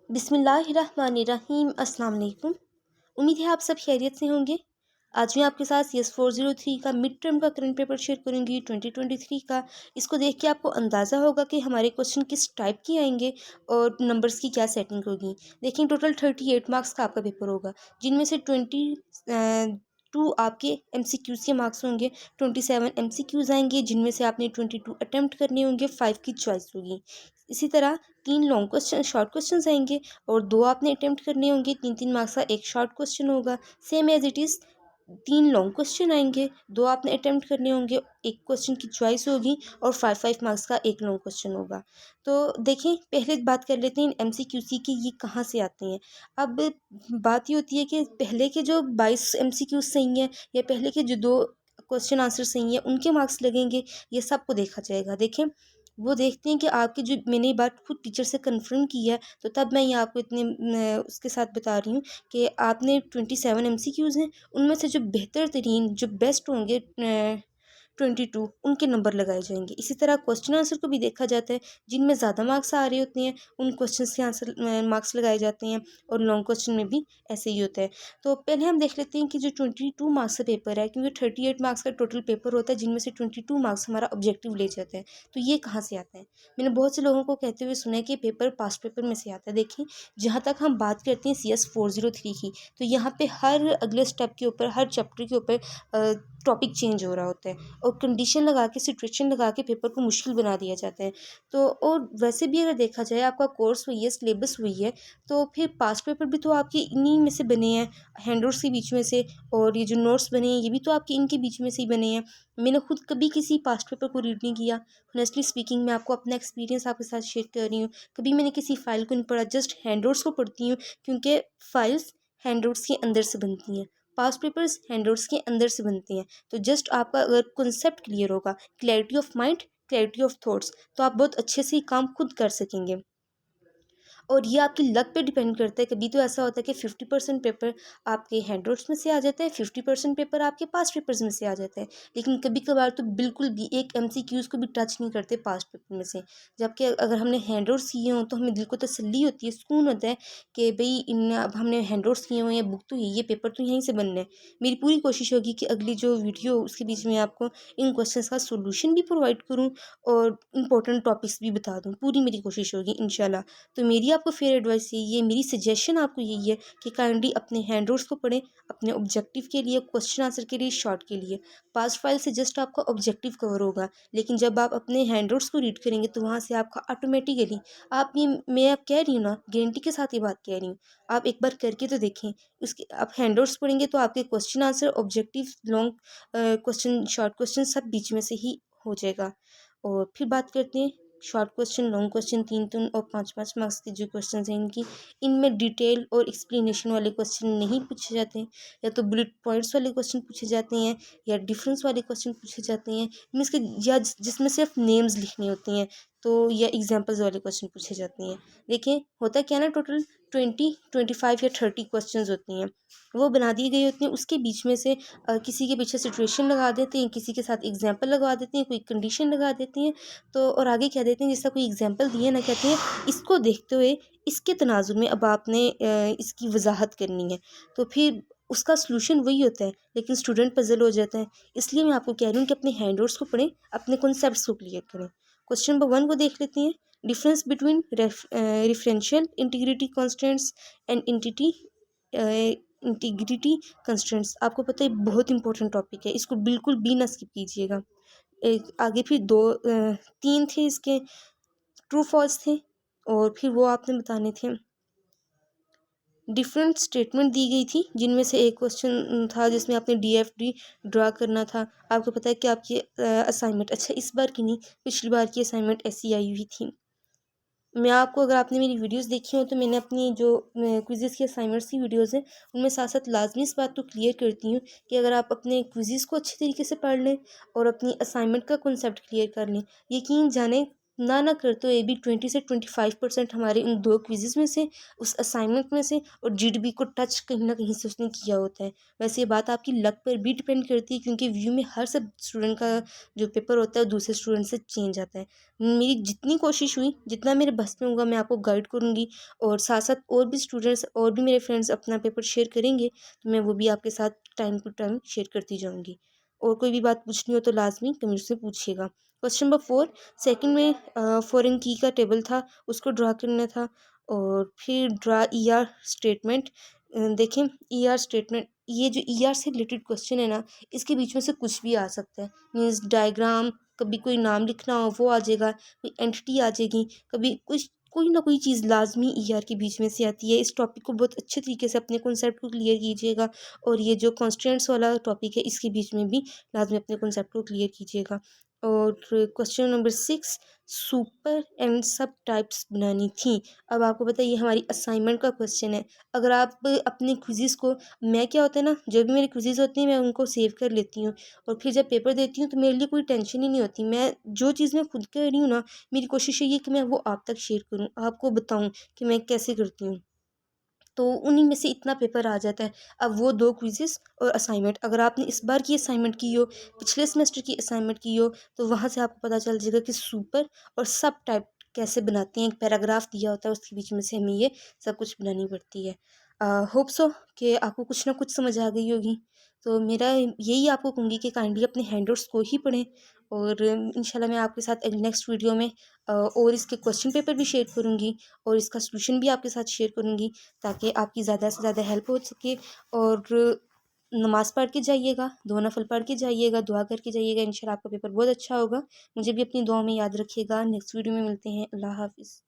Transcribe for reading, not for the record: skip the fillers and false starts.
बिस्मिल्लाहिर्रहमानिर्रहीम। अस्सलाम वालेकुम। उम्मीद है आप सब खैरियत से होंगे। आज मैं आपके साथ CS403 का मिड टर्म का करंट पेपर शेयर करूंगी 2023 का। इसको देख के आपको अंदाज़ा होगा कि हमारे क्वेश्चन किस टाइप के आएंगे और नंबर्स की क्या सेटिंग होगी। देखिए, टोटल 38 मार्क्स का आपका पेपर होगा, जिनमें से 22 आपके MCQs के मार्क्स होंगे, 27 MCQs आएंगे, जिनमें से आपने 22 अटैम्प्ट करने होंगे, 5 की चॉइस होगी। इसी तरह 3 लॉन्ग क्वेश्चन शॉर्ट क्वेश्चंस आएंगे और 2 आपने अटेम्प्ट करने होंगे। 3-3 मार्क्स का एक शॉर्ट क्वेश्चन होगा, same as it is. 3 long question आएंगे, 2 आपने अटेम्प्ट करने होंगे, एक क्वेश्चन की चॉइस होगी और 5-5 मार्क्स का एक लॉन्ग क्वेश्चन होगा। तो देखें, पहले बात कर लेते हैं MCQC की, ये कहाँ से आते हैं। अब बात ये होती है कि पहले के जो 22 MCQ सही हैं या पहले के जो 2 क्वेश्चन आंसर सही हैं, उनके मार्क्स लगेंगे, ये सबको देखा जाएगा। देखें, वो देखते हैं कि आपकी जो, मैंने ये बात खुद टीचर से कंफर्म की है, तो तब मैं ये आपको इतने उसके साथ बता रही हूँ कि आपने 27 MCQs हैं, उनमें से जो बेहतर तरीन, जो बेस्ट होंगे 22, उनके नंबर लगाए जाएंगे। इसी तरह क्वेश्चन आंसर को भी देखा जाता है, जिनमें ज़्यादा मार्क्स आ रहे होते हैं उन क्वेश्चन के आंसर मार्क्स लगाए जाते हैं, और लॉन्ग क्वेश्चन में भी ऐसे ही होता है। तो पहले हम देख लेते हैं कि जो 22 मार्क्स का पेपर है, क्योंकि 38 मार्क्स का टोटल पेपर होता है, जिनमें से 22 मार्क्स हमारा ऑब्जेक्टिव ले जाते हैं। तो ये कहाँ से आता है? मैंने बहुत से लोगों को कहते हुए सुना है कि पेपर पास्ट पेपर में से आता है। देखिए, जहाँ तक हम बात करते हैं CS403 की, तो यहाँ पे हर अगले स्टेप के ऊपर, हर चैप्टर के ऊपर टॉपिक चेंज हो रहा होता है और कंडीशन लगा के, सिचुएशन लगा के पेपर को मुश्किल बना दिया जाता है। तो और वैसे भी अगर देखा जाए, आपका कोर्स वही है, सिलेबस वही है, तो फिर पास्ट पेपर भी तो आपके इन्हीं में से बने हैं, हैंडआउट्स के बीच में से, और ये जो नोट्स बने हैं ये भी तो आपके इनके बीच में से ही बने हैं। मैंने खुद कभी किसी पास्ट पेपर को रीड नहीं किया। ऑनेस्टली स्पीकिंग, मैं आपको अपना एक्सपीरियंस आपके साथ शेयर कर रही हूँ। कभी मैंने किसी फाइल को नहीं पढ़ा, जस्ट हैंडआउट्स को पढ़ती हूँ, क्योंकि फाइल्स हैंडआउट्स के अंदर से बनती हैं, पास्ट पेपर्स हैंडआउट्स के अंदर से बनते हैं। तो जस्ट आपका अगर कॉन्सेप्ट क्लियर होगा, clarity of mind, clarity of thoughts, तो आप बहुत अच्छे से काम खुद कर सकेंगे। और ये आपकी लक पे डिपेंड करता है। कभी तो ऐसा होता है कि 50% पेपर आपके हैंडआउट्स में से आ जाता है, 50% पेपर आपके पास्ट पेपर्स में से आ जाता है। लेकिन कभी कभार तो बिल्कुल भी एक MCQs को भी टच नहीं करते पास्ट पेपर में से। जबकि अगर हमने हैंडआउट्स किए हों तो हमें दिल को तसल्ली होती है, सुकून होता है कि भाई इन अब हमने हैंडआउट्स किए हुए हैं, बुक तो ये पेपर तो यहीं से बनना है। मेरी पूरी कोशिश होगी कि अगली जो वीडियो उसके बीच में आपको इन क्वेश्चन का सोल्यूशन भी प्रोवाइड करूँ और इंपॉर्टेंट टॉपिक्स भी बता दूँ। पूरी मेरी कोशिश होगी इंशाल्लाह। तो मेरी आपको फेयर एडवाइस यही है, मेरी सजेशन आपको यही है कि काइंडली अपने हैंडआउट्स को पढ़ें, अपने ऑब्जेक्टिव के लिए, क्वेश्चन आंसर के लिए, शॉर्ट के लिए। पास फाइल से जस्ट आपका ऑब्जेक्टिव कवर होगा, लेकिन जब आप अपने हैंडआउट्स को रीड करेंगे तो वहाँ से आपका ऑटोमेटिकली, आप ये, मैं आप कह रही हूँ ना, गारंटी के साथ ये बात कह रही हूँ, आप एक बार करके तो देखें। उसके आप हैंडआउट्स पढ़ेंगे तो आपके question answer, objective, long question, short question सब बीच में से ही हो जाएगा। और फिर बात करते हैं शॉर्ट क्वेश्चन, लॉन्ग क्वेश्चन, 3-3 और 5-5 मार्क्स के जो क्वेश्चन हैं इनकी, इनमें डिटेल और एक्सप्लेनेशन वाले क्वेश्चन नहीं पूछे जाते हैं, या तो बुलेट पॉइंट्स वाले क्वेश्चन पूछे जाते हैं, या डिफरेंस वाले क्वेश्चन पूछे जाते हैं, मीन्स के या जिसमें सिर्फ नेम्स लिखने होते हैं, तो या एग्जाम्पल्स वाले क्वेश्चन पूछे जाते हैं। देखिए, होता क्या ना, टोटल 20, 25 या 30 क्वेश्चन होती हैं, वो बना दिए गए होते हैं। उसके बीच में से किसी के पीछे सिचुएशन लगा देते हैं, किसी के साथ एग्जाम्पल लगवा देते हैं, कोई कंडीशन लगा देते हैं, तो और आगे कह देते हैं, जैसा कोई एग्जाम्पल दिए ना, कहते हैं इसको देखते हुए इसके तनाजुर में अब आपने इसकी वजाहत करनी है। तो फिर उसका सलूशन वही होता है, लेकिन स्टूडेंट पजल हो जाता है। इसलिए मैं आपको कह रही हूँ कि अपने हैंडआउट्स को पढ़ें, अपने कॉन्सेप्ट्स को क्लियर करें। क्वेश्चन नंबर 1 को देख लेते हैं। Difference between referential integrity constants and integrity constraints. आपको पता है बहुत इंपॉर्टेंट टॉपिक है, इसको बिल्कुल भी ना स्किप कीजिएगा। एक आगे फिर 3 थे इसके, ट्रू फॉल्स थे, और फिर वो आपने बताने थे। डिफरेंट स्टेटमेंट दी गई थी, जिनमें से एक क्वेश्चन था जिसमें आपने DFD ड्रा करना था। आपको पता है कि आपकी असाइनमेंट, अच्छा इस बार की नहीं, पिछली बार की असाइनमेंट ऐसी आई हुई थी। मैं आपको, अगर आपने मेरी वीडियोस देखी हो, तो मैंने अपनी जो क्विज़ेज़ की असाइनमेंट्स की वीडियोस हैं, उनमें साथ साथ लाजमी इस बात तो क्लियर करती हूँ कि अगर आप अपने क्विज़ेज़ को अच्छे तरीके से पढ़ लें और अपनी असाइनमेंट का कॉन्सेप्ट क्लियर कर लें, यकीन जाने ना करते हुए भी 20 से 25% हमारे इन 2 क्विज़ेज़ में से, उस असाइनमेंट में से और जीडीपी को टच कहीं न कहीं से उसने किया होता है। वैसे ये बात आपकी लक पर भी डिपेंड करती है, क्योंकि व्यू में हर सब स्टूडेंट का जो पेपर होता है, दूसरे स्टूडेंट से चेंज आता है। मेरी जितनी कोशिश हुई, जितना मेरे बस में होगा, मैं आपको गाइड करूँगी, और साथ-साथ और भी स्टूडेंट्स और भी मेरे फ्रेंड्स अपना पेपर शेयर करेंगे, तो मैं वो भी आपके साथ टाइम टू टाइम शेयर करती जाऊँगी। और कोई भी बात पूछनी हो तो लाज़मी कमेंट से पूछिएगा। क्वेश्चन नंबर 4, सेकंड में फॉरेन की का टेबल था, उसको ड्रा करना था। और फिर ड्रा ईआर स्टेटमेंट। देखें, ईआर स्टेटमेंट, ये जो ईआर से रिलेटेड क्वेश्चन है ना, इसके बीच में से कुछ भी आ सकता है। मीन्स डायग्राम, कभी कोई नाम लिखना हो वो आ जाएगा, कोई एंटिटी आ जाएगी, कभी कुछ कोई ना कोई चीज़ लाजमी ईआर के बीच में से आती है। इस टॉपिक को बहुत अच्छे तरीके से अपने कॉन्सेप्ट को क्लियर कीजिएगा, और ये जो कॉन्स्टेंट्स वाला टॉपिक है, इसके बीच में भी लाजमी अपने कॉन्सेप्ट को क्लियर कीजिएगा। और क्वेश्चन नंबर 6, सुपर एंड सब टाइप्स बनानी थी। अब आपको पता है ये हमारी असाइनमेंट का क्वेश्चन है। अगर आप अपने क्विज़ेज़ को, मैं क्या होता है ना, जब भी मेरे क्विज़ेज़ होती हैं मैं उनको सेव कर लेती हूँ, और फिर जब पेपर देती हूँ तो मेरे लिए कोई टेंशन ही नहीं होती। मैं जो चीज़ मैं खुद कर रही हूँ ना, मेरी कोशिश यही है कि मैं वो आप तक शेयर करूँ, आपको बताऊँ कि मैं कैसे करती हूँ। तो उन्हीं में से इतना पेपर आ जाता है। अब वो 2 क्विज़ेज़ और असाइनमेंट, अगर आपने इस बार की असाइनमेंट की हो, पिछले सेमेस्टर की असाइनमेंट की हो, तो वहाँ से आपको पता चल जाएगा कि सुपर और सब टाइप कैसे बनाते हैं। एक पैराग्राफ दिया होता है, उसके बीच में से हमें ये सब कुछ बनानी पड़ती है। होप सो कि आपको कुछ ना कुछ समझ आ गई होगी। तो मेरा यही आपको कहूँगी कि काइंडली अपने हैंडआउट्स को ही पढ़ें, और इंशाल्लाह मैं आपके साथ नेक्स्ट वीडियो में और इसके क्वेश्चन पेपर भी शेयर करूँगी, और इसका सॉल्यूशन भी आपके साथ शेयर करूँगी, ताकि आपकी ज़्यादा से ज़्यादा हेल्प हो सके। और नमाज़ पढ़ के जाइएगा, दो नफल पढ़ के जाइएगा, दुआ करके जाइएगा, इंशाल्लाह आपका पेपर बहुत अच्छा होगा। मुझे भी अपनी दुआ में याद रखिएगा। नेक्स्ट वीडियो में मिलते हैं। अल्लाह हाफ़िज़।